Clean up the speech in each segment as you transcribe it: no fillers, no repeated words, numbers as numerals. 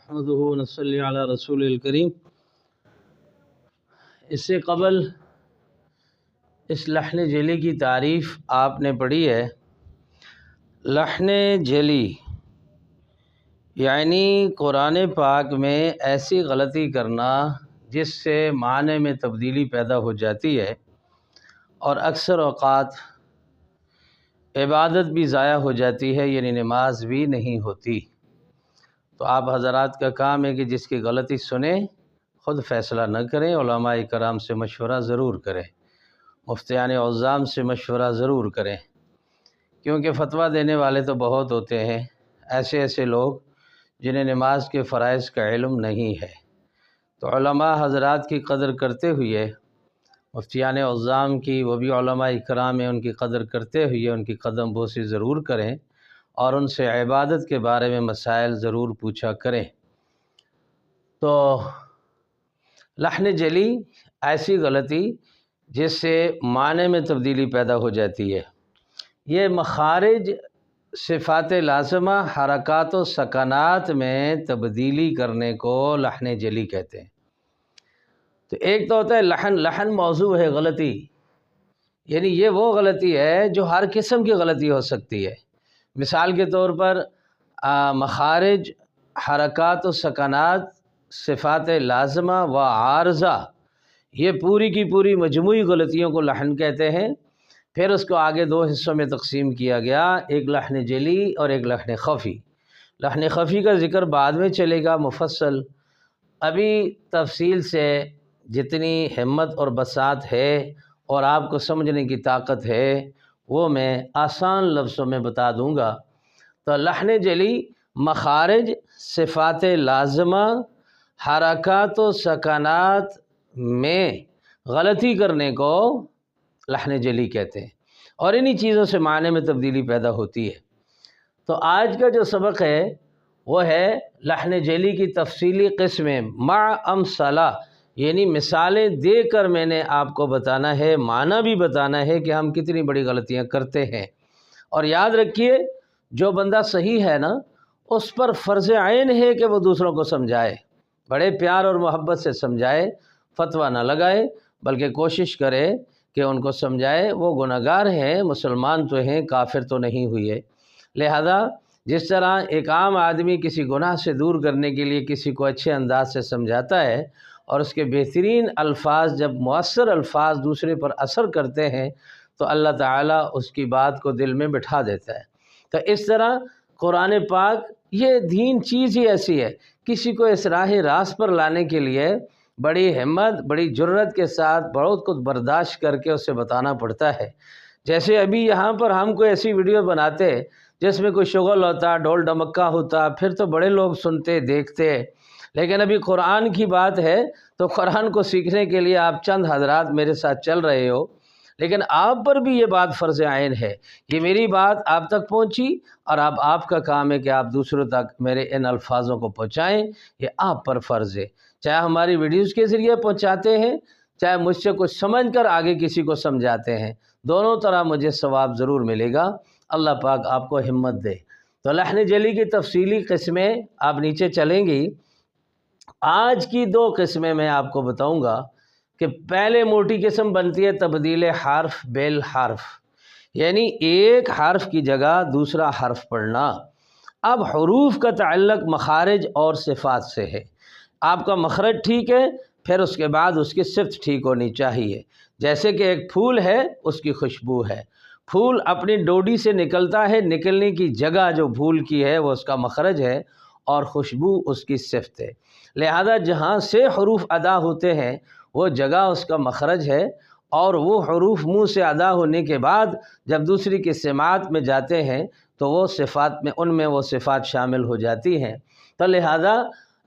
نحمدہ ونصلی علی رسول الکریم۔ اس سے قبل اس لحن جلی کی تعریف آپ نے پڑھی ہے۔ لحن جلی یعنی قرآن پاک میں ایسی غلطی کرنا جس سے معنی میں تبدیلی پیدا ہو جاتی ہے اور اکثر اوقات عبادت بھی ضائع ہو جاتی ہے، یعنی نماز بھی نہیں ہوتی۔ تو آپ حضرات کا کام ہے کہ جس کی غلطی سنیں خود فیصلہ نہ کریں، علماء کرام سے مشورہ ضرور کریں، مفتیان عظام سے مشورہ ضرور کریں، کیونکہ فتویٰ دینے والے تو بہت ہوتے ہیں، ایسے لوگ جنہیں نماز کے فرائض کا علم نہیں ہے۔ تو علماء حضرات کی قدر کرتے ہوئے، مفتیان عظام کی، وہ بھی علماء کرام ہیں، ان کی قدر کرتے ہوئے ان کی قدم بوسی ضرور کریں اور ان سے عبادت کے بارے میں مسائل ضرور پوچھا کریں۔ تو لحن جلی ایسی غلطی جس سے معنی میں تبدیلی پیدا ہو جاتی ہے۔ یہ مخارج، صفات لازمہ، حرکات و سکنات میں تبدیلی کرنے کو لحن جلی کہتے ہیں۔ تو ایک تو ہوتا ہے لحن موضوع ہے غلطی، یعنی یہ وہ غلطی ہے جو ہر قسم کی غلطی ہو سکتی ہے۔ مثال کے طور پر مخارج، حرکات و سکنات، صفات لازمہ و عارضہ، یہ پوری کی پوری مجموعی غلطیوں کو لحن کہتے ہیں۔ پھر اس کو آگے دو حصوں میں تقسیم کیا گیا، ایک لحن جلی اور ایک لحن خفی۔ لحن خفی کا ذکر بعد میں چلے گا مفصل، ابھی تفصیل سے جتنی ہمت اور بساط ہے اور آپ کو سمجھنے کی طاقت ہے وہ میں آسان لفظوں میں بتا دوں گا۔ تو لحن جلی مخارج، صفات لازمہ، حرکات و سکنات میں غلطی کرنے کو لحن جلی کہتے ہیں، اور انہی چیزوں سے معنی میں تبدیلی پیدا ہوتی ہے۔ تو آج کا جو سبق ہے وہ ہے لحن جلی کی تفصیلی قسمیں مع امثلہ، یعنی مثالیں دے کر میں نے آپ کو بتانا ہے، معنی بھی بتانا ہے کہ ہم کتنی بڑی غلطیاں کرتے ہیں۔ اور یاد رکھیے، جو بندہ صحیح ہے نا، اس پر فرض عین ہے کہ وہ دوسروں کو سمجھائے، بڑے پیار اور محبت سے سمجھائے، فتویٰ نہ لگائے، بلکہ کوشش کرے کہ ان کو سمجھائے۔ وہ گناہگار ہیں، مسلمان تو ہیں، کافر تو نہیں ہوئے۔ لہذا جس طرح ایک عام آدمی کسی گناہ سے دور کرنے کے لیے کسی کو اچھے انداز سے سمجھاتا ہے اور اس کے بہترین الفاظ، جب مؤثر الفاظ دوسرے پر اثر کرتے ہیں تو اللہ تعالیٰ اس کی بات کو دل میں بٹھا دیتا ہے۔ تو اس طرح قرآن پاک، یہ دین چیز ہی ایسی ہے، کسی کو اس راہ راست پر لانے کے لیے بڑی ہمت، بڑی جرت کے ساتھ بہت کچھ برداشت کر کے اسے بتانا پڑتا ہے۔ جیسے ابھی یہاں پر ہم کوئی ایسی ویڈیو بناتے جس میں کوئی شغل ہوتا، ڈھول ڈمکا ہوتا، پھر تو بڑے لوگ سنتے دیکھتے، لیکن ابھی قرآن کی بات ہے تو قرآن کو سیکھنے کے لیے آپ چند حضرات میرے ساتھ چل رہے ہو، لیکن آپ پر بھی یہ بات فرض عین ہے۔ یہ میری بات آپ تک پہنچی اور آپ کا کام ہے کہ آپ دوسروں تک میرے ان الفاظوں کو پہنچائیں، یہ آپ پر فرض ہے۔ چاہے ہماری ویڈیوز کے ذریعے پہنچاتے ہیں، چاہے مجھ سے کچھ سمجھ کر آگے کسی کو سمجھاتے ہیں، دونوں طرح مجھے ثواب ضرور ملے گا۔ اللہ پاک آپ کو ہمت دے۔ تو لحن جلی کی تفصیلی قسمیں آپ نیچے چلیں گی۔ آج کی دو قسمیں میں آپ کو بتاؤں گا کہ پہلے موٹی قسم بنتی ہے تبدیل حرف بالحرف، یعنی ایک حرف کی جگہ دوسرا حرف پڑھنا۔ اب حروف کا تعلق مخارج اور صفات سے ہے۔ آپ کا مخرج ٹھیک ہے، پھر اس کے بعد اس کی صفت ٹھیک ہونی چاہیے۔ جیسے کہ ایک پھول ہے، اس کی خوشبو ہے، پھول اپنی ڈوڈی سے نکلتا ہے، نکلنے کی جگہ جو پھول کی ہے وہ اس کا مخرج ہے اور خوشبو اس کی صفت ہے۔ لہذا جہاں سے حروف ادا ہوتے ہیں وہ جگہ اس کا مخرج ہے، اور وہ حروف منہ سے ادا ہونے کے بعد جب دوسری کی سماعت میں جاتے ہیں تو وہ صفات میں، ان میں وہ صفات شامل ہو جاتی ہیں۔ تو لہذا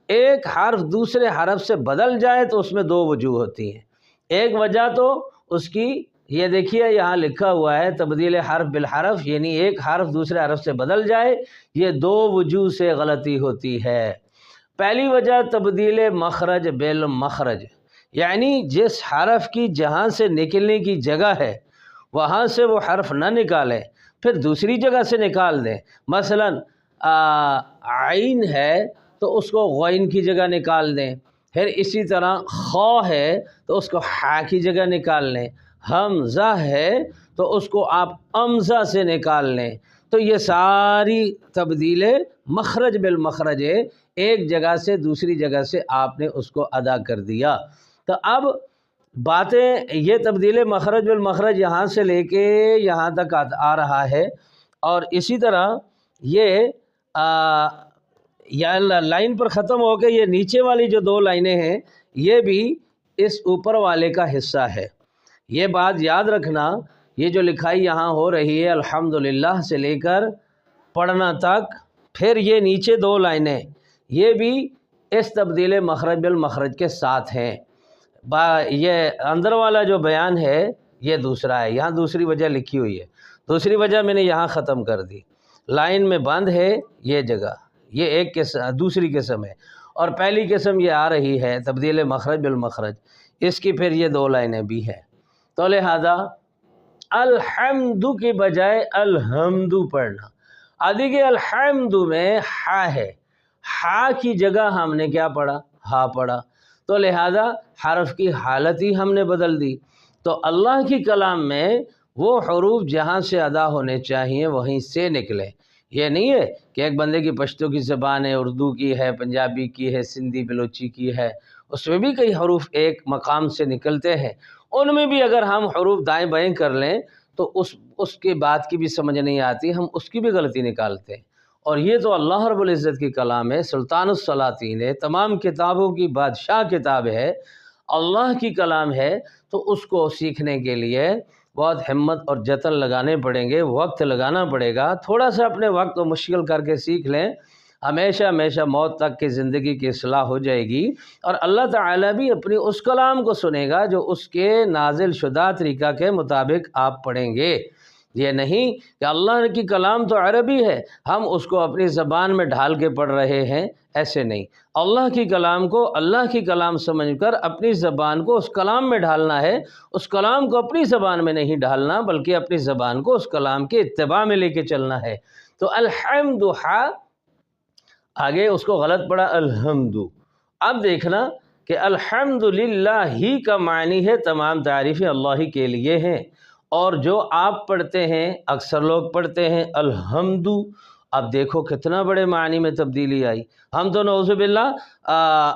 ایک حرف دوسرے حرف سے بدل جائے تو اس میں دو وجوہ ہوتی ہیں۔ ایک وجہ تو اس کی، یہ دیکھیے یہاں لکھا ہوا ہے تبدیل حرف بالحرف، یعنی ایک حرف دوسرے حرف سے بدل جائے، یہ دو وجوہ سے غلطی ہوتی ہے۔ پہلی وجہ تبدیل مخرج بالمخرج، یعنی جس حرف کی جہاں سے نکلنے کی جگہ ہے وہاں سے وہ حرف نہ نکالیں، پھر دوسری جگہ سے نکال دیں۔ مثلا عین ہے تو اس کو غین کی جگہ نکال دیں، پھر اسی طرح خا ہے تو اس کو حا کی جگہ نکال لیں، حمزہ ہے تو اس کو آپ امزہ سے نکال لیں۔ تو یہ ساری تبدیلیں مخرج بالمخرج ہے، ایک جگہ سے دوسری جگہ سے آپ نے اس کو ادا کر دیا۔ تو اب باتیں یہ تبدیل مخرج بالمخرج یہاں سے لے کے یہاں تک آ رہا ہے، اور اسی طرح یہ یا لائن پر ختم ہو کے یہ نیچے والی جو 2 لائنیں ہیں یہ بھی اس اوپر والے کا حصہ ہے۔ یہ بات یاد رکھنا، یہ جو لکھائی یہاں ہو رہی ہے الحمدللہ سے لے کر پڑھنا تک، پھر یہ نیچے 2 لائنیں یہ بھی اس تبدیل مخرج بالمخرج کے ساتھ ہیں۔ یہ اندر والا جو بیان ہے یہ دوسرا ہے، یہاں دوسری وجہ لکھی ہوئی ہے، دوسری وجہ میں نے یہاں ختم کر دی۔ لائن میں بند ہے یہ جگہ، یہ ایک دوسری قسم ہے، اور پہلی قسم یہ آ رہی ہے تبدیل مخرج بالمخرج، اس کی پھر یہ 2 لائنیں بھی ہیں۔ تو لہذا الحمد کی بجائے الحمد پڑھنا۔ اب دیکھیے الحمد میں ہا ہے، ہا کی جگہ ہم نے کیا پڑھا؟ ہا پڑھا، تو لہذا حرف کی حالت ہی ہم نے بدل دی۔ تو اللہ کی کلام میں وہ حروف جہاں سے ادا ہونے چاہیے وہیں سے نکلے۔ یہ نہیں ہے کہ ایک بندے کی پشتو کی زبان ہے، اردو کی ہے، پنجابی کی ہے، سندھی بلوچی کی ہے، اس میں بھی کئی حروف ایک مقام سے نکلتے ہیں، ان میں بھی اگر ہم حروف دائیں بائیں کر لیں تو اس کے بات کی بھی سمجھ نہیں آتی، ہم اس کی بھی غلطی نکالتے ہیں۔ اور یہ تو اللہ رب العزت کی کلام ہے، سلطان السلاطین ہے، تمام کتابوں کی بادشاہ کتاب ہے، اللہ کی کلام ہے، تو اس کو سیکھنے کے لیے بہت ہمت اور جتن لگانے پڑیں گے، وقت لگانا پڑے گا۔ تھوڑا سا اپنے وقت کو مشکل کر کے سیکھ لیں، ہمیشہ ہمیشہ موت تک کی زندگی کی اصلاح ہو جائے گی، اور اللہ تعالیٰ بھی اپنی اس کلام کو سنے گا جو اس کے نازل شدہ طریقہ کے مطابق آپ پڑھیں گے۔ یہ نہیں کہ اللہ کی کلام تو عربی ہے، ہم اس کو اپنی زبان میں ڈھال کے پڑھ رہے ہیں، ایسے نہیں۔ اللہ کی کلام کو اللہ کی کلام سمجھ کر اپنی زبان کو اس کلام میں ڈھالنا ہے، اس کلام کو اپنی زبان میں نہیں ڈھالنا، بلکہ اپنی زبان کو اس کلام کے اتباع میں لے کے چلنا ہے۔ تو الحمد آگے اس کو غلط پڑھا الحمد۔ اب دیکھنا کہ الحمدللہ ہی کا معنی ہے تمام تعریفیں اللہ ہی کے لیے ہیں، اور جو آپ پڑھتے ہیں اکثر لوگ پڑھتے ہیں الحمد، اب دیکھو کتنا بڑے معنی میں تبدیلی آئی۔ ہم تو نعوذ باللہ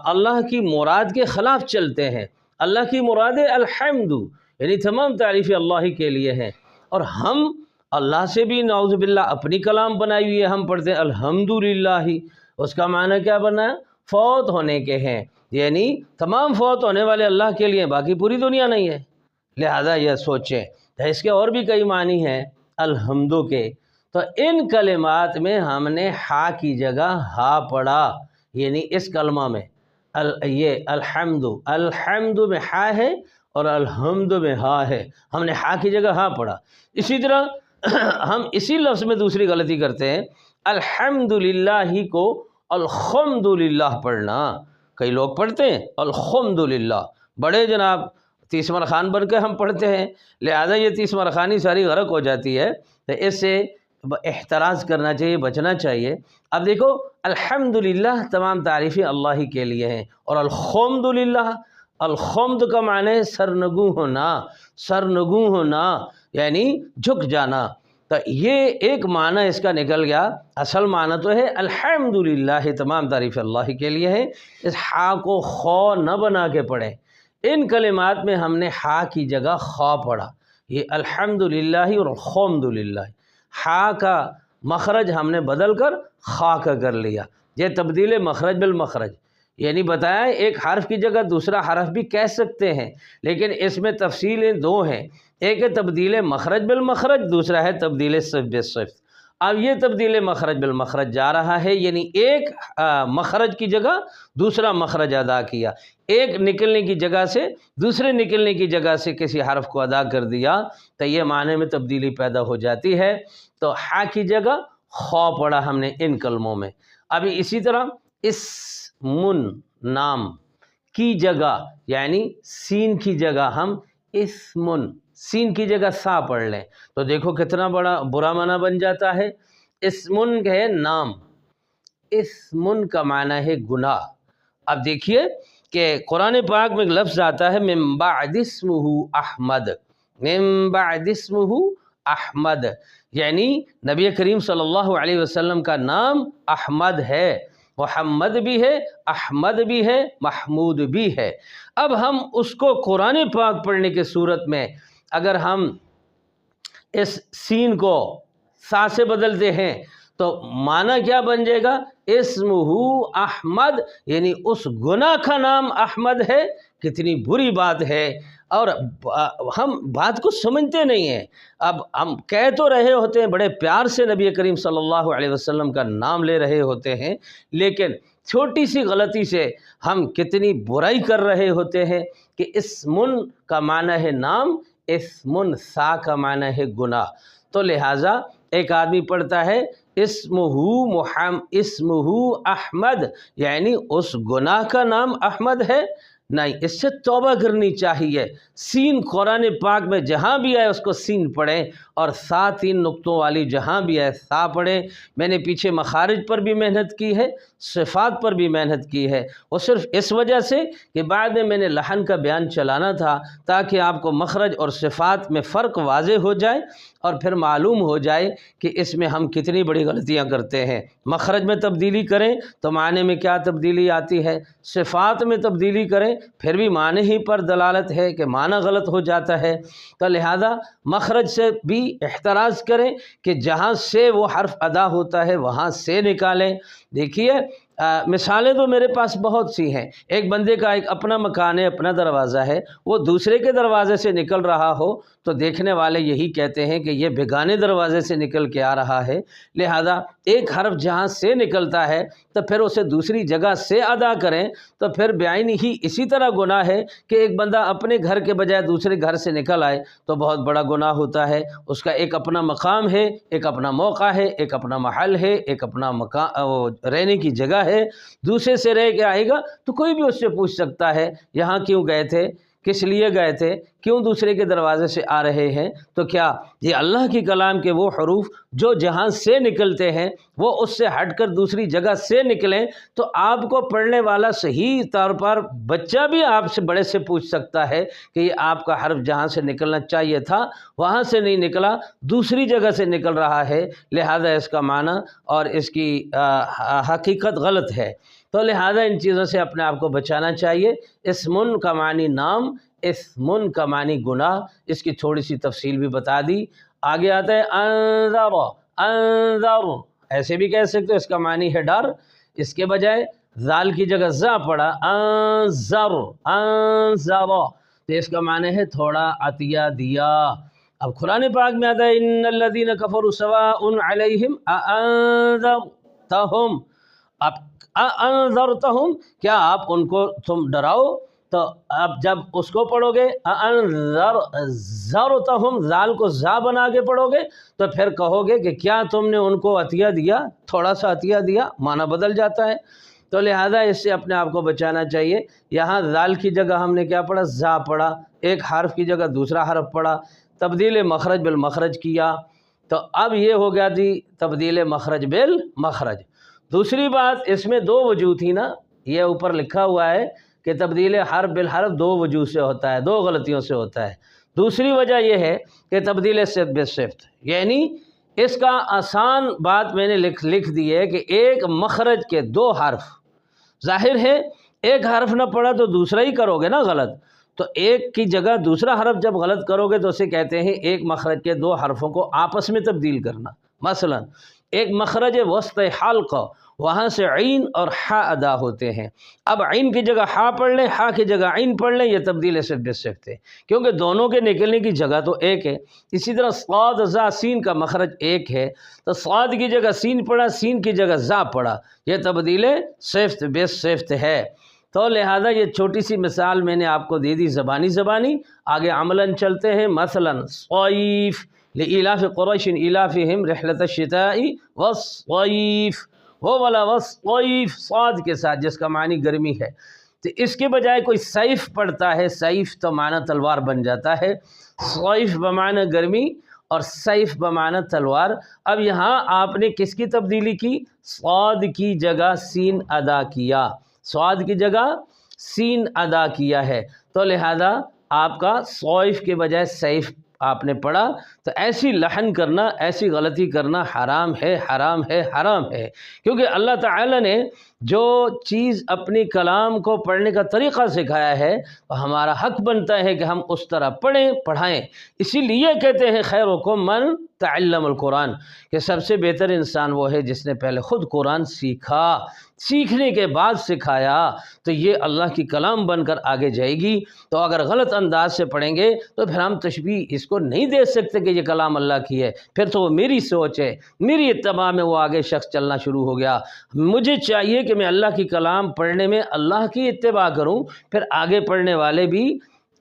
اللہ کی مراد کے خلاف چلتے ہیں، اللہ کی مراد الحمد یعنی تمام تعریفیں اللہ ہی کے لیے ہیں، اور ہم اللہ سے بھی نعوذ باللہ اپنی کلام بنائی ہوئی ہے، ہم پڑھتے ہیں الحمدللہ، اس کا معنی کیا بنا؟ فوت ہونے کے ہیں، یعنی تمام فوت ہونے والے اللہ کے لیے، باقی پوری دنیا نہیں ہے۔ لہذا یہ سوچیں، اس کے اور بھی کئی معنی ہیں الحمد کے، تو ان کلمات میں ہم نے ہا کی جگہ ہا پڑھا، یعنی اس کلمہ میں یہ الحمد میں ہا ہے اور الحمد میں ہا ہے، ہم نے ہا کی جگہ ہا پڑھا۔ اسی طرح ہم اسی لفظ میں دوسری غلطی کرتے ہیں، الحمدللہ ہی کو الحمدللہ پڑھنا، کئی لوگ پڑھتے ہیں الحمدللہ، بڑے جناب تیس مرخان بن کے ہم پڑھتے ہیں، لہذا یہ تیس مرخانی ساری غرق ہو جاتی ہے، تو اس سے احتراز کرنا چاہیے، بچنا چاہیے۔ اب دیکھو الحمدللہ تمام تعریفیں اللہ ہی کے لیے ہیں، اور الحمدللہ، الحمد کا معنی ہے سرنگوں ہونا، سرنگوں ہونا یعنی جھک جانا، تو یہ ایک معنی اس کا نکل گیا۔ اصل معنی تو ہے الحمدللہ تمام تعریفیں اللہ ہی کے لیے ہیں، اس ہا کو خو نہ بنا کے پڑھیں۔ ان کلمات میں ہم نے ہا کی جگہ خا پڑھا، یہ الحمدللہ اور الحمدللہ، ہا کا مخرج ہم نے بدل کر خا کا کر لیا، یہ تبدیل مخرج بالمخرج، یعنی بتایا ایک حرف کی جگہ دوسرا حرف بھی کہہ سکتے ہیں، لیکن اس میں تفصیلیں 2 ہیں، ایک ہے تبدیل مخرج بالمخرج، دوسرا ہے تبدیل صفت بالصفت۔ اب یہ تبدیل مخرج بالمخرج جا رہا ہے، یعنی ایک مخرج کی جگہ دوسرا مخرج ادا کیا، ایک نکلنے کی جگہ سے دوسرے نکلنے کی جگہ سے کسی حرف کو ادا کر دیا، تو یہ معنی میں تبدیلی پیدا ہو جاتی ہے۔ تو ہا کی جگہ خا پڑھا ہم نے ان کلموں میں۔ ابھی اسی طرح اسمن نام کی جگہ، یعنی سین کی جگہ ہم اسمن، سین کی جگہ سا پڑھ لیں تو دیکھو کتنا بڑا برا معنی بن جاتا ہے۔ اسمن ہے نام، اسمن کا معنی ہے گناہ۔ اب دیکھیے کہ قرآن پاک میں ایک لفظ آتا ہے من بعد اسمہ احمد، من بعد اسمہ احمد، یعنی نبی کریم صلی اللہ علیہ وسلم کا نام احمد ہے، محمد بھی ہے، احمد بھی ہے، محمود بھی ہے۔ اب ہم اس کو قرآن پاک پڑھنے کے صورت میں اگر ہم اس سین کو سا سے بدلتے ہیں تو معنی کیا بن جائے گا؟ اسمہ احمد، یعنی اس گناہ کا نام احمد ہے۔ کتنی بری بات ہے، اور ہم بات کو سمجھتے نہیں ہیں۔ اب ہم کہہ تو رہے ہوتے ہیں، بڑے پیار سے نبی کریم صلی اللہ علیہ وسلم کا نام لے رہے ہوتے ہیں، لیکن چھوٹی سی غلطی سے ہم کتنی برائی کر رہے ہوتے ہیں کہ اسمن کا معنی ہے نام، اسمن سا کا معنی ہے گناہ۔ تو لہٰذا ایک آدمی پڑھتا ہے اسمہ احمد، یعنی اس گناہ کا نام احمد ہے، نہیں، اس سے توبہ کرنی چاہیے۔ سین قرآن پاک میں جہاں بھی آئے اس کو سین پڑھیں، اور سا تین نقطوں والی جہاں بھی آئے سا پڑھیں۔ میں نے پیچھے مخارج پر بھی محنت کی ہے، صفات پر بھی محنت کی ہے، وہ صرف اس وجہ سے کہ بعد میں نے لحن کا بیان چلانا تھا تاکہ آپ کو مخرج اور صفات میں فرق واضح ہو جائے، اور پھر معلوم ہو جائے کہ اس میں ہم کتنی بڑی غلطیاں کرتے ہیں۔ مخرج میں تبدیلی کریں تو معنی میں کیا تبدیلی آتی ہے، صفات میں تبدیلی کریں پھر بھی معنی ہی پر دلالت ہے کہ معنی غلط ہو جاتا ہے۔ تو لہذا مخرج سے بھی احتراز کریں کہ جہاں سے وہ حرف ادا ہوتا ہے وہاں سے نکالیں۔ دیکھیے مثالیں تو میرے پاس بہت سی ہیں۔ ایک بندے کا ایک اپنا مکان ہے، اپنا دروازہ ہے، وہ دوسرے کے دروازے سے نکل رہا ہو تو دیکھنے والے یہی کہتے ہیں کہ یہ بیگانے دروازے سے نکل کے آ رہا ہے، لہذا ایک حرف جہاں سے نکلتا ہے تو پھر اسے دوسری جگہ سے ادا کریں، تو پھر بعین ہی اسی طرح گناہ ہے کہ ایک بندہ اپنے گھر کے بجائے دوسرے گھر سے نکل آئے تو بہت بڑا گناہ ہوتا ہے۔ اس کا ایک اپنا مقام ہے، ایک اپنا موقع ہے، ایک اپنا محل ہے، ایک اپنا رہنے کی جگہ ہے، دوسرے سے رہ کے آئے گا تو کوئی بھی اس سے پوچھ سکتا ہے یہاں کیوں گئے تھے، کس لیے گئے تھے، کیوں دوسرے کے دروازے سے آ رہے ہیں؟ تو کیا یہ اللہ کی کلام کے وہ حروف جو جہاں سے نکلتے ہیں وہ اس سے ہٹ کر دوسری جگہ سے نکلیں تو آپ کو پڑھنے والا صحیح طور پر بچہ بھی آپ سے بڑے سے پوچھ سکتا ہے کہ یہ آپ کا حرف جہاں سے نکلنا چاہیے تھا وہاں سے نہیں نکلا، دوسری جگہ سے نکل رہا ہے، لہذا اس کا معنی اور اس کی حقیقت غلط ہے۔ تو لہذا ان چیزوں سے اپنے آپ کو بچانا چاہیے۔ اسمن کا معنی نام، اسمن کا معنی گناہ، اس کی تھوڑی سی تفصیل بھی بتا دی۔ آگے آتا ہے انذر، انذر ایسے بھی کہہ سکتے ہو، اس کا معنی ہے ڈر، اس کے بجائے ذال کی جگہ زا پڑا، انذر، انذر، تو اس کا معنی ہے تھوڑا عطیہ دیا۔ اب قرآن پاک میں آتا ہے ان الذین کفروا سواء علیہم اانذرتہم، اب اانذرتہم کیا آپ ان کو تم ڈراؤ؟ تو اب جب اس کو پڑھو گے انذرتہم، ذال کو زا بنا کے پڑھو گے تو پھر کہو گے کہ کیا تم نے ان کو عطیہ دیا، تھوڑا سا عطیہ دیا، معنی بدل جاتا ہے۔ تو لہذا اس سے اپنے آپ کو بچانا چاہیے۔ یہاں ذال کی جگہ ہم نے کیا پڑھا؟ زا پڑھا، ایک حرف کی جگہ دوسرا حرف پڑھا، تبدیل مخرج بالمخرج کیا، تو اب یہ ہو گیا تھی تبدیل مخرج بالمخرج۔ دوسری بات اس میں دو وجوہ تھی نا، یہ اوپر لکھا ہوا ہے کہ تبدیل حرف بالحرف دو وجوہ سے ہوتا ہے، دو غلطیوں سے ہوتا ہے۔ دوسری وجہ یہ ہے کہ تبدیل صفت بالصفت، یعنی اس کا آسان بات میں نے لکھ دی ہے کہ ایک مخرج کے دو حرف، ظاہر ہے ایک حرف نہ پڑھا تو دوسرا ہی کرو گے نا غلط، تو ایک کی جگہ دوسرا حرف جب غلط کرو گے تو اسے کہتے ہیں ایک مخرج کے دو حرفوں کو آپس میں تبدیل کرنا۔ مثلا ایک مخرج وسط حلقہ، وہاں سے عین اور حا ادا ہوتے ہیں، اب عین کی جگہ حا پڑھ لیں، حا کی جگہ عین پڑھ لیں، یہ تبدیل صفت بالصفت ہے کیونکہ دونوں کے نکلنے کی جگہ تو ایک ہے۔ اسی طرح صاد زا سین کا مخرج ایک ہے، تو صاد کی جگہ سین پڑھا، سین کی جگہ زا پڑھا، یہ تبدیل صفت بالصفت ہے۔ تو لہذا یہ چھوٹی سی مثال میں نے آپ کو دے دی زبانی، آگے عملاً چلتے ہیں۔ مثلا صیف لإیلاف قریش ایلافہم رحلۃ الشتاء والصیف، وہ والا والصیف صاد کے ساتھ جس کا معنی گرمی ہے، تو اس کے بجائے کوئی سیف پڑھتا ہے، سیف تو معنی تلوار بن جاتا ہے، صیف بمعنی گرمی، اور سیف بمعنی تلوار۔ اب یہاں آپ نے کس کی تبدیلی کی؟ صاد کی جگہ سین ادا کیا، صاد کی جگہ سین ادا کیا ہے، تو لہذا آپ کا سوئف کے بجائے سیف آپ نے پڑھا۔ تو ایسی لحن کرنا، ایسی غلطی کرنا حرام ہے، حرام ہے، حرام ہے، کیونکہ اللہ تعالی نے جو چیز اپنی کلام کو پڑھنے کا طریقہ سکھایا ہے تو ہمارا حق بنتا ہے کہ ہم اس طرح پڑھیں، پڑھائیں۔ اسی لیے کہتے ہیں خیرکم من تعلم القرآن، کہ سب سے بہتر انسان وہ ہے جس نے پہلے خود قرآن سیکھا، سیکھنے کے بعد سکھایا، تو یہ اللہ کی کلام بن کر آگے جائے گی۔ تو اگر غلط انداز سے پڑھیں گے تو پھر ہم تشبیہ اس کو نہیں دے سکتے کہ یہ کلام اللہ کی ہے، پھر تو وہ میری سوچ ہے، میری اتباع میں وہ آگے شخص چلنا شروع ہو گیا۔ مجھے چاہیے کہ میں اللہ کی کلام پڑھنے میں اللہ کی اتباع کروں، پھر آگے پڑھنے والے بھی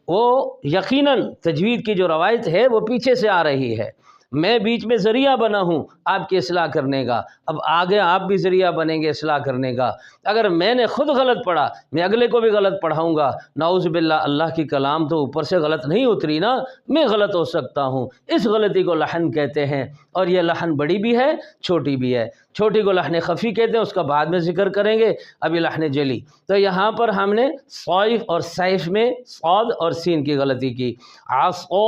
وہ یقیناً تجوید کی جو روایت ہے وہ پیچھے سے آ رہی ہے، میں بیچ میں ذریعہ بنا ہوں آپ کی اصلاح کرنے کا، اب آگے آپ بھی ذریعہ بنیں گے اصلاح کرنے کا۔ اگر میں نے خود غلط پڑھا میں اگلے کو بھی غلط پڑھاؤں گا، نعوذ باللہ، اللہ کی کلام تو اوپر سے غلط نہیں اتری نا، میں غلط ہو سکتا ہوں۔ اس غلطی کو لحن کہتے ہیں، اور یہ لحن بڑی بھی ہے چھوٹی بھی ہے۔ چھوٹی کو لحن خفی کہتے ہیں، اس کا بعد میں ذکر کریں گے، ابھی لحن جلی۔ تو یہاں پر ہم نے صائف اور سیف میں صاد اور سین کی غلطی کی۔ عصو،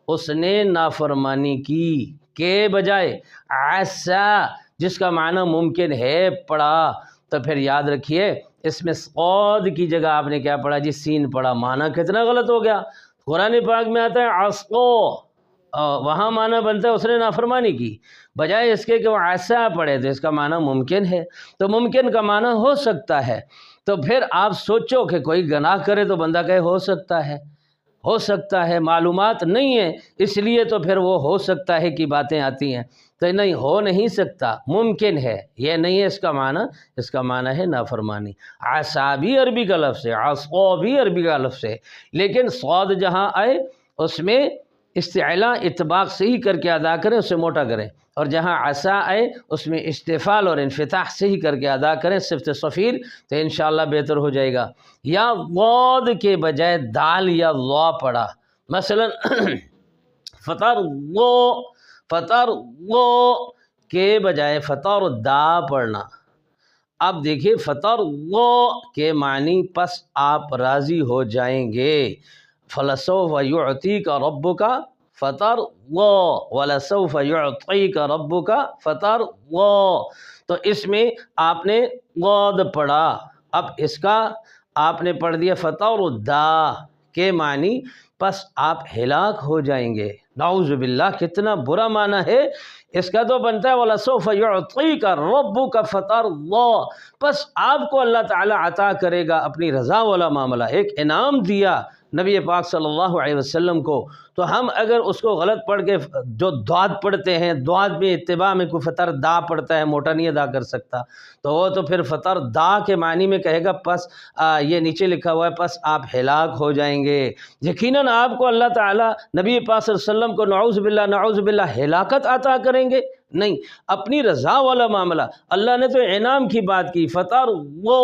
اس نے نافرمانی کی، کے بجائے عسا جس کا معنی ممکن ہے پڑھا، تو پھر یاد رکھیے اس میں صاد کی جگہ آپ نے کیا پڑھا جی؟ سین پڑھا۔ معنی کتنا غلط ہو گیا؟ قرآن پاک میں آتا ہے عصو، وہاں معنی بنتا ہے اس نے نافرمانی کی، بجائے اس کے کہ وہ عسا پڑھے تو اس کا معنی ممکن ہے، تو ممکن کا معنی ہو سکتا ہے۔ تو پھر آپ سوچو کہ کوئی گناہ کرے تو بندہ کہے ہو سکتا ہے، ہو سکتا ہے، معلومات نہیں ہے اس لیے تو پھر وہ ہو سکتا ہے کی باتیں آتی ہیں، تو نہیں، ہو نہیں سکتا، ممکن ہے، یہ نہیں ہے اس کا معنی، اس کا معنی ہے نافرمانی۔ عصا بھی عربی کا لفظ ہے، عصو بھی عربی کا لفظ ہے، لیکن صاد جہاں آئے اس میں استعلاء اطباق سے ہی کر کے ادا کریں، اسے موٹا کریں، اور جہاں عصا آئے اس میں استفال اور انفتاح سے ہی کر کے ادا کریں صفت صفیر، تو انشاءاللہ بہتر ہو جائے گا۔ یا ضاد کے بجائے دال یا ضا پڑھا، مثلا فطر وہ کے بجائے فطر دا پڑھنا۔ اب دیکھیے فطر وہ کے معنی پس آپ راضی ہو جائیں گے، فلسوف یعطیک ربک فطر ولسوف یعطیک ربک فطر، تو اس میں آپ نے غاد پڑھا، اب اس کا آپ نے پڑھ دیا فطر دا کے معنی پس آپ ہلاک ہو جائیں گے۔ نعوذ باللہ، کتنا برا معنی ہے اس کا، تو بنتا ہے وَلَسَوْفَ يُعْطِيكَ رَبُّكَ فَتَرْضَىٰ، پس آپ کو اللہ تعالی عطا کرے گا اپنی رضا والا معاملہ، ایک انعام دیا نبی پاک صلی اللہ علیہ وسلم کو، تو ہم اگر اس کو غلط پڑھ کے جو دعات پڑھتے ہیں، دعات میں اتباع میں کوئی فطر دا پڑھتا ہے، موٹا نہیں ادا کر سکتا، تو وہ تو پھر فطر دا کے معنی میں کہے گا پس یہ نیچے لکھا ہوا ہے پس آپ ہلاک ہو جائیں گے۔ یقیناً آپ کو اللہ تعالیٰ نبی پاک صلی اللہ علیہ وسلم کو نعوذ باللہ ہلاکت عطا کریں گے؟ نہیں، اپنی رضا والا معاملہ، اللہ نے تو انعام کی بات کی، فطر وہ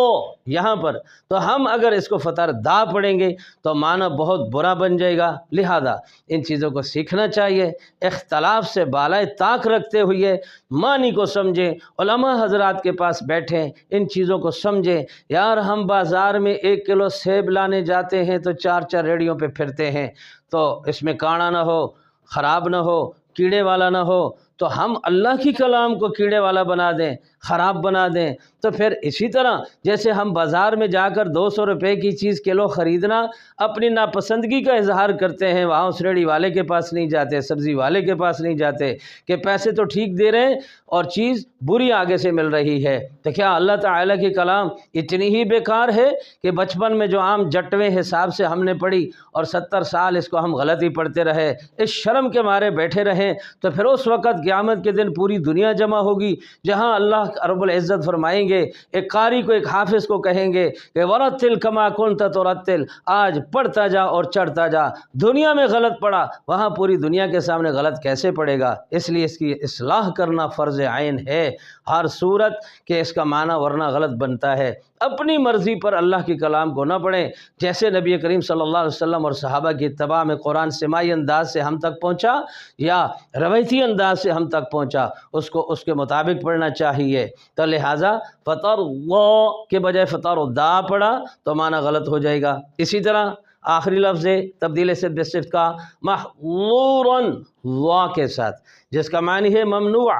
یہاں پر، تو ہم اگر اس کو فطر دا پڑھیں گے تو معنی بہت برا بن جائے گا۔ لہذا ان چیزوں کو سیکھنا چاہیے، اختلاف سے بالائے طاق رکھتے ہوئے معنی کو سمجھیں، علماء حضرات کے پاس بیٹھیں، ان چیزوں کو سمجھیں۔ یار ہم بازار میں 1 کلو سیب لانے جاتے ہیں تو 4 ریڑھیوں پہ پھرتے ہیں، تو اس میں کاڑا نہ ہو، خراب نہ ہو، کیڑے والا نہ ہو، تو ہم اللہ کی کلام کو کیڑے والا بنا دیں، خراب بنا دیں، تو پھر اسی طرح جیسے ہم بازار میں جا کر 200 روپے کی چیز کلو خریدنا اپنی ناپسندگی کا اظہار کرتے ہیں، وہاں اس ریڑھی والے کے پاس نہیں جاتے، سبزی والے کے پاس نہیں جاتے کہ پیسے تو ٹھیک دے رہے ہیں اور چیز بری آگے سے مل رہی ہے، تو کیا اللہ تعالیٰ کی کلام اتنی ہی بیکار ہے کہ بچپن میں جو عام جٹویں حساب سے ہم نے پڑھی اور 70 سال اس کو ہم غلط ہی پڑھتے رہے، اس شرم کے مارے بیٹھے رہیں، تو پھر اس وقت قیامت کے دن پوری دنیا جمع ہوگی جہاں اللہ رب العزت فرمائیں گے گے، ایک قاری کو، ایک حافظ کو کہیں گے کہ ورتل کما کنت ترتل، آج پڑھتا جا اور چڑھتا جا۔ دنیا میں غلط پڑھا، وہاں پوری دنیا کے سامنے غلط کیسے پڑھے گا؟ اس لیے اس کی اصلاح کرنا فرض عین ہے ہر صورت کہ اس کا معنی ورنہ غلط بنتا ہے۔ اپنی مرضی پر اللہ کے کلام کو نہ پڑھیں، جیسے نبی کریم صلی اللہ علیہ وسلم اور صحابہ کی اتباع میں قرآن سماعی انداز سے ہم تک پہنچا یا روایتی انداز سے ہم تک پہنچا، اس کو اس کے مطابق پڑھنا چاہیے۔ تو لہٰذا فطر اللہ کے بجائے فطر الدا پڑھا تو معنی غلط ہو جائے گا۔ اسی طرح آخری لفظ ہے تبدیل صفت بصفت کا محظوراً وا کے ساتھ، جس کا معنی ہے ممنوع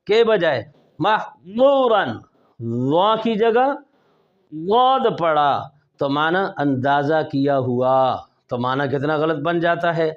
کے بجائے محظوراً وا کی جگہ غاد پڑا تو معنی اندازہ کیا ہوا، تو معنی کتنا غلط بن جاتا ہے۔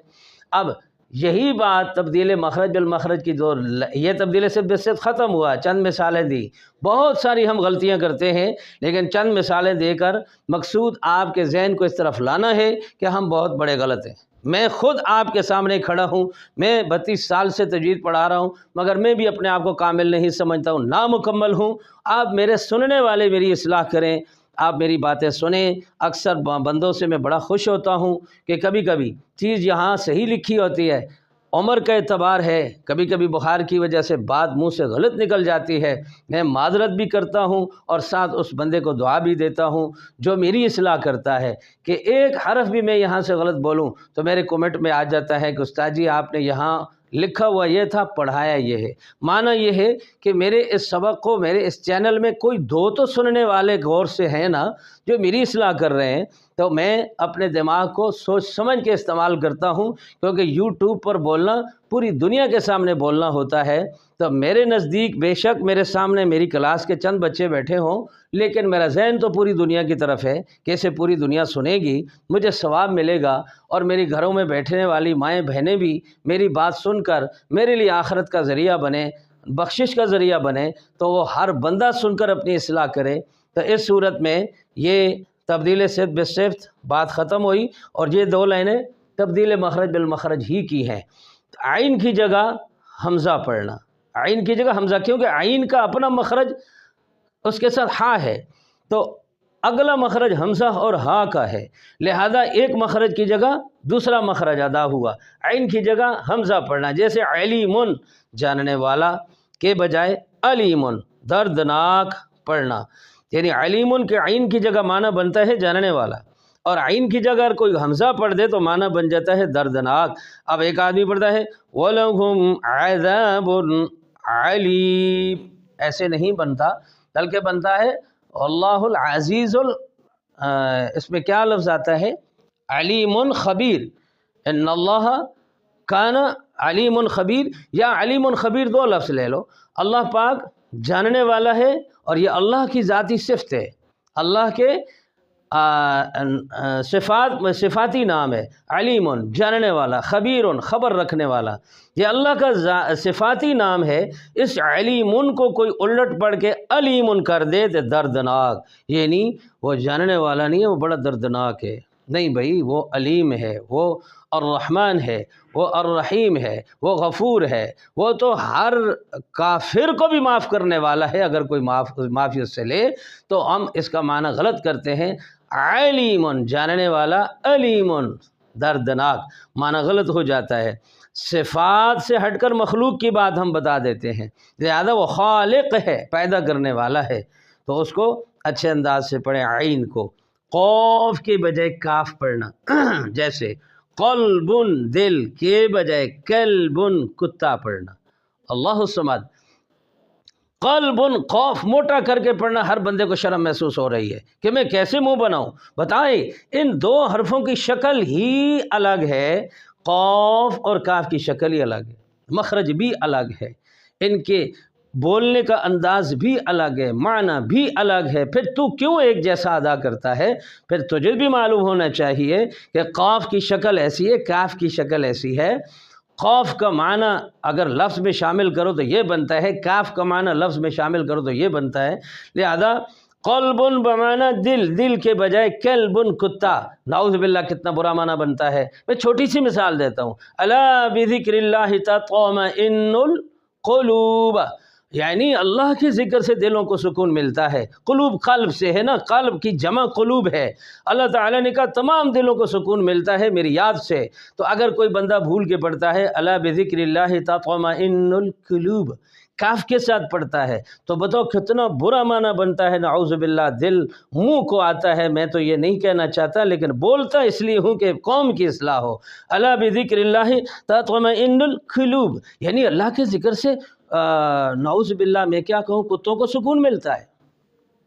اب یہی بات تبدیل مخرج بالمخرج کی جو یہ تبدیل صفت بصفت ختم ہوا، چند مثالیں دی۔ بہت ساری ہم غلطیاں کرتے ہیں، لیکن چند مثالیں دے کر مقصود آپ کے ذہن کو اس طرف لانا ہے کہ ہم بہت بڑے غلط ہیں۔ میں خود آپ کے سامنے کھڑا ہوں، میں 32 سال سے تجوید پڑھا رہا ہوں، مگر میں بھی اپنے آپ کو کامل نہیں سمجھتا ہوں، نامکمل ہوں۔ آپ میرے سننے والے میری اصلاح کریں، آپ میری باتیں سنیں۔ اکثر بندوں سے میں بڑا خوش ہوتا ہوں کہ کبھی کبھی چیز یہاں صحیح لکھی ہوتی ہے، عمر کا اعتبار ہے، کبھی کبھی بخار کی وجہ سے بات منہ سے غلط نکل جاتی ہے، میں معذرت بھی کرتا ہوں اور ساتھ اس بندے کو دعا بھی دیتا ہوں جو میری اصلاح کرتا ہے کہ ایک حرف بھی میں یہاں سے غلط بولوں تو میرے کمنٹ میں آ جاتا ہے کہ استاد جی آپ نے یہاں لکھا ہوا یہ تھا، پڑھایا یہ ہے۔ معنی یہ ہے کہ میرے اس سبق کو، میرے اس چینل میں کوئی دو تو سننے والے غور سے ہیں نا جو میری اصلاح کر رہے ہیں، تو میں اپنے دماغ کو سوچ سمجھ کے استعمال کرتا ہوں، کیونکہ یوٹیوب پر بولنا پوری دنیا کے سامنے بولنا ہوتا ہے۔ تو میرے نزدیک بے شک میرے سامنے میری کلاس کے چند بچے بیٹھے ہوں، لیکن میرا ذہن تو پوری دنیا کی طرف ہے کہ اسے پوری دنیا سنے گی، مجھے ثواب ملے گا، اور میری گھروں میں بیٹھنے والی مائیں بہنیں بھی میری بات سن کر میرے لیے آخرت کا ذریعہ بنے، بخشش کا ذریعہ بنے، تو وہ ہر بندہ سن کر اپنی اصلاح کرے۔ تو اس صورت میں یہ تبدیل صفت بصفت بات ختم ہوئی، اور یہ دو لائنیں تبدیل مخرج بالمخرج ہی کی ہیں۔ عین کی جگہ حمزہ پڑھنا، عین کی جگہ حمزہ، کیونکہ عین کا اپنا مخرج اس کے ساتھ ہا ہے، تو اگلا مخرج حمزہ اور ہا کا ہے، لہذا ایک مخرج کی جگہ دوسرا مخرج ادا ہوا۔ عین کی جگہ حمزہ پڑھنا، جیسے علیمن جاننے والا کے بجائے علیمن دردناک پڑھنا، یعنی علیمن کے عین کی جگہ معنی بنتا ہے جاننے والا، اور عین کی جگہ اگر کوئی حمزہ پڑھ دے تو معنی بن جاتا ہے دردناک۔ اب ایک آدمی پڑھتا ہے وَلَهُمْ عَذَابٌ عَلِيمٌ، ایسے نہیں بنتا، بلکہ بنتا ہے اللہ العزیز اس میں کیا لفظ آتا ہے؟ علیم خبیر، ان اللہ کان علیم خبیر، یا علیم خبیر دو لفظ لے لو، اللہ پاک جاننے والا ہے، اور یہ اللہ کی ذاتی صفت ہے، اللہ کے صفاتی نام ہے، علیم جاننے والا، خبیر خبر رکھنے والا، یہ اللہ کا صفاتی نام ہے۔ اس علیم کو کوئی الٹ پڑھ کے علیم کر دے تو دردناک، یعنی وہ جاننے والا نہیں ہے، وہ بڑا دردناک ہے، نہیں بھائی، وہ علیم ہے، وہ الرحمن ہے، وہ الرحیم ہے، وہ غفور ہے، وہ تو ہر کافر کو بھی معاف کرنے والا ہے۔ اگر کوئی معافی اس سے لے تو ہم اس کا معنی غلط کرتے ہیں، علیم جاننے والا، علیم دردناک، معنی غلط ہو جاتا ہے۔ صفات سے ہٹ کر مخلوق کی بات ہم بتا دیتے ہیں، لہذا وہ خالق ہے، پیدا کرنے والا ہے، تو اس کو اچھے انداز سے پڑھیں۔ عین کو قوف کے بجائے کاف پڑھنا، جیسے قلب دل کے بجائے کلب کتا پڑھنا۔ اللہ الصمد، قلب قوف موٹا کر کے پڑھنا، ہر بندے کو شرم محسوس ہو رہی ہے کہ میں کیسے منہ بناؤں۔ بتائیں، ان دو حرفوں کی شکل ہی الگ ہے، قوف اور کاف کی شکل ہی الگ ہے، مخرج بھی الگ ہے، ان کے بولنے کا انداز بھی الگ ہے، معنی بھی الگ ہے، پھر تو کیوں ایک جیسا ادا کرتا ہے؟ پھر تجھے بھی معلوم ہونا چاہیے کہ قاف کی شکل ایسی ہے، کاف کی شکل ایسی ہے۔ قاف کا معنی اگر لفظ میں شامل کرو تو یہ بنتا ہے، کاف کا معنی لفظ میں شامل کرو تو یہ بنتا ہے، لہذا قلب بمعنی دل، دل کے بجائے کلب کتا، نعوذ باللہ کتنا برا معنی بنتا ہے۔ میں چھوٹی سی مثال دیتا ہوں، الا بذکر اللہ تطمئن القلوب، یعنی اللہ کے ذکر سے دلوں کو سکون ملتا ہے۔ قلوب قلب سے ہے نا، قلب کی جمع قلوب ہے۔ اللہ تعالیٰ نے کہا تمام دلوں کو سکون ملتا ہے میری یاد سے۔ تو اگر کوئی بندہ بھول کے پڑھتا ہے الا بذکر اللہ تطمئن القلوب، کاف کے ساتھ پڑھتا ہے، تو بتاؤ کتنا برا معنی بنتا ہے، نعوذ باللہ۔ دل منہ کو آتا ہے، میں تو یہ نہیں کہنا چاہتا لیکن بولتا اس لیے ہوں کہ قوم کی اصلاح ہو۔ الا بذکر اللہ تطمئن القلوب، یعنی اللہ کے ذکر سے نعوذ باللہ میں کیا کہوں، کتوں کو سکون ملتا ہے۔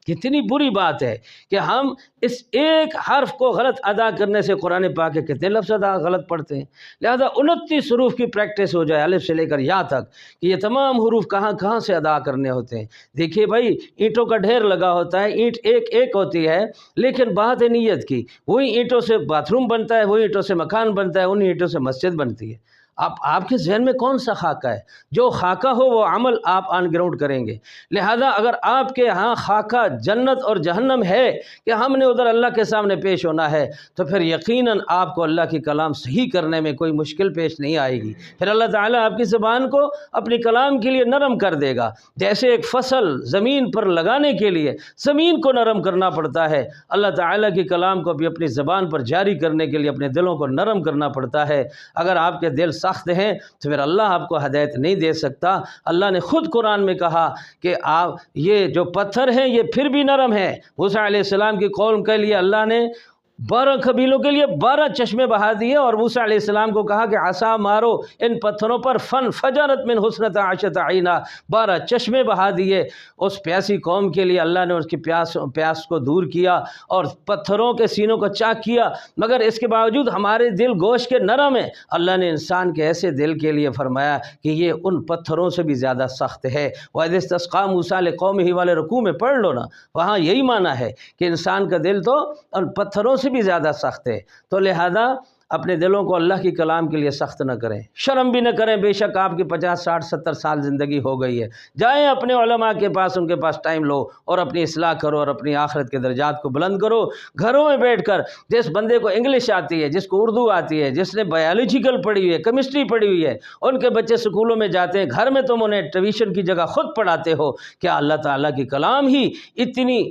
کتنی بری بات ہے کہ ہم اس ایک حرف کو غلط ادا کرنے سے قرآن پاک کے کتنے لفظ غلط پڑھتے ہیں۔ لہذا 29 حروف کی پریکٹس ہو جائے الف سے لے کر یا تک، کہ یہ تمام حروف کہاں کہاں سے ادا کرنے ہوتے ہیں۔ دیکھیے بھائی، اینٹوں کا ڈھیر لگا ہوتا ہے، اینٹ ایک ایک ہوتی ہے، لیکن بات ہے نیت کی۔ وہی اینٹوں سے باتھ روم بنتا ہے، وہی اینٹوں سے مکان بنتا ہے، انہی اینٹوں سے مسجد بنتی ہے۔ آپ کے ذہن میں کون سا خاکہ ہے؟ جو خاکہ ہو وہ عمل آپ آن گراؤنڈ کریں گے۔ لہذا اگر آپ کے ہاں خاکہ جنت اور جہنم ہے کہ ہم نے ادھر اللہ کے سامنے پیش ہونا ہے، تو پھر یقیناً آپ کو اللہ کی کلام صحیح کرنے میں کوئی مشکل پیش نہیں آئے گی۔ پھر اللہ تعالیٰ آپ کی زبان کو اپنی کلام کے لیے نرم کر دے گا۔ جیسے ایک فصل زمین پر لگانے کے لیے زمین کو نرم کرنا پڑتا ہے، اللہ تعالیٰ کی کلام کو بھی اپنی زبان پر جاری کرنے کے لیے اپنے دلوں کو نرم کرنا پڑتا ہے۔ اگر آپ کے دل سخت ہیں تو پھر اللہ آپ کو ہدایت نہیں دے سکتا۔ اللہ نے خود قرآن میں کہا کہ آپ یہ جو پتھر ہیں یہ پھر بھی نرم ہیں۔ موسیٰ علیہ السلام کی قوم کے لیے اللہ نے 12 قبیلوں کے لیے 12 چشمے بہا دیے، اور موسیٰ علیہ السلام کو کہا کہ عصا مارو ان پتھروں پر، فن فجرت من حسنۃ عشرۃ عینا، 12 چشمے بہا دیے۔ اس پیاسی قوم کے لیے اللہ نے اس کی پیاس کو دور کیا اور پتھروں کے سینوں کو چاک کیا، مگر اس کے باوجود ہمارے دل گوشت کے نرم ہیں۔ اللہ نے انسان کے ایسے دل کے لیے فرمایا کہ یہ ان پتھروں سے بھی زیادہ سخت ہے۔ وَإِذِ اسْتَسْقَىٰ مُوسیٰ لِقَوْمِهِ والے رکوع میں پڑھ لو نا، وہاں یہی معنی ہے کہ انسان کا دل تو ان پتھروں سے بھی زیادہ سخت ہے۔ تو لہذا اپنے دلوں کو اللہ کی کلام کے لیے سخت نہ کریں، شرم بھی نہ کریں۔ بے شک آپ کی 50 60 70 سال زندگی ہو گئی ہے، جائیں اپنے علماء کے پاس، ان کے پاس ٹائم لو اور اپنی اصلاح کرو اور اپنی آخرت کے درجات کو بلند کرو۔ گھروں میں بیٹھ کر جس بندے کو انگلش آتی ہے، جس کو اردو آتی ہے، جس نے بایولوجیکل پڑھی ہوئی ہے، کیمسٹری پڑھی ہوئی ہے، ان کے بچے سکولوں میں جاتے ہیں، گھر میں تم انہیں ٹیویشن کی جگہ خود پڑھاتے ہو۔ کیا اللہ تعالیٰ کی کلام ہی اتنی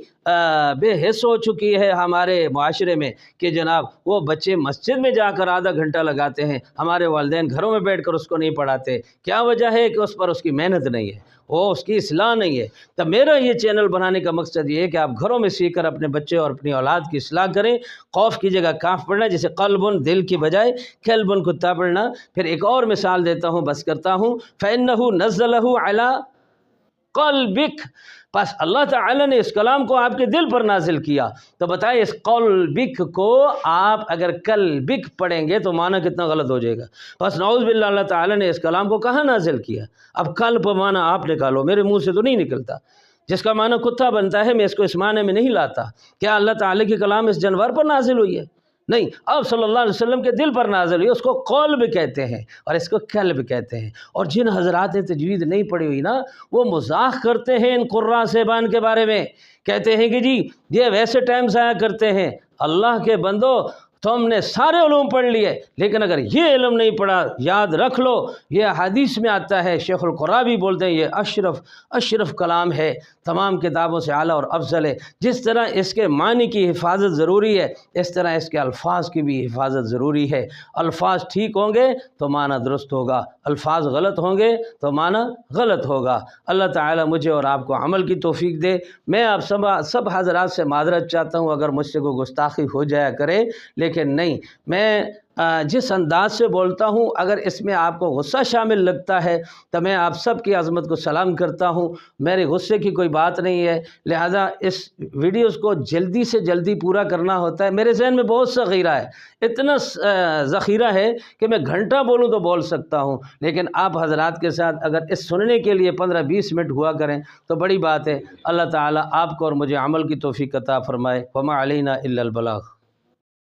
بے حس ہو چکی ہے ہمارے معاشرے میں کہ جناب وہ بچے مسجد میں جا کر آدھا گھنٹہ لگاتے ہیں، ہمارے والدین گھروں میں بیٹھ کر اس کو نہیں پڑھاتے؟ کیا وجہ ہے؟ کہ اس پر اس کی محنت نہیں ہے، وہ اس کی اصلاح نہیں ہے۔ تو میرا یہ چینل بنانے کا مقصد یہ ہے کہ آپ گھروں میں سیکھ کر اپنے بچے اور اپنی اولاد کی اصلاح کریں۔ قوف کی جگہ کاف پڑھنا، جیسے قلبن دل کی بجائے کلبن کتا پڑھنا۔ پھر ایک اور مثال دیتا ہوں، بس کرتا ہوں۔ فَإِنَّهُ نَزَّلَهُ عَلَىٰ قَلْبِكَ، بس اللہ تعالیٰ نے اس کلام کو آپ کے دل پر نازل کیا۔ تو بتائیں اس قلبک کو آپ اگر قلبک پڑھیں گے تو معنی کتنا غلط ہو جائے گا۔ بس نعوذ باللہ، اللہ تعالیٰ نے اس کلام کو کہاں نازل کیا؟ اب قلب معنی آپ نکالو، میرے منہ سے تو نہیں نکلتا۔ جس کا معنی کتا بنتا ہے میں اس کو اس معنی میں نہیں لاتا۔ کیا اللہ تعالیٰ کی کلام اس جانور پر نازل ہوئی ہے؟ نہیں، آپ صلی اللہ علیہ وسلم کے دل پر نازل ہوئی، اس کو قلب کہتے ہیں اور اس کو قلب کہتے ہیں۔ اور جن حضرات نے تجوید نہیں پڑھی ہوئی نا، وہ مذاق کرتے ہیں ان قراء صاحبان کے بارے میں، کہتے ہیں کہ جی یہ ویسے ٹائم ضائع کرتے ہیں۔ اللہ کے بندو، تم نے سارے علوم پڑھ لیے لیکن اگر یہ علم نہیں پڑھا، یاد رکھ لو یہ حدیث میں آتا ہے، شیخ القرآبی بولتے ہیں یہ اشرف کلام ہے، تمام کتابوں سے اعلیٰ اور افضل ہے۔ جس طرح اس کے معنی کی حفاظت ضروری ہے، اس طرح اس کے الفاظ کی بھی حفاظت ضروری ہے۔ الفاظ ٹھیک ہوں گے تو معنی درست ہوگا، الفاظ غلط ہوں گے تو معنی غلط ہوگا۔ اللہ تعالیٰ مجھے اور آپ کو عمل کی توفیق دے۔ میں آپ سب حضرات سے معذرت چاہتا ہوں اگر مجھ سے کوئی گستاخی ہو جایا کرے، لیکن نہیں، میں جس انداز سے بولتا ہوں اگر اس میں آپ کو غصہ شامل لگتا ہے تو میں آپ سب کی عظمت کو سلام کرتا ہوں، میرے غصے کی کوئی بات نہیں ہے۔ لہذا اس ویڈیوز کو جلدی سے جلدی پورا کرنا ہوتا ہے۔ میرے ذہن میں بہت ذخیرہ ہے، اتنا ذخیرہ ہے کہ میں گھنٹہ بولوں تو بول سکتا ہوں، لیکن آپ حضرات کے ساتھ اگر اس سننے کے لیے 15-20 منٹ ہوا کریں تو بڑی بات ہے۔ اللہ تعالیٰ آپ کو اور مجھے عمل کی توفیق عطا فرمائے۔ وما علینا الا البلاغ۔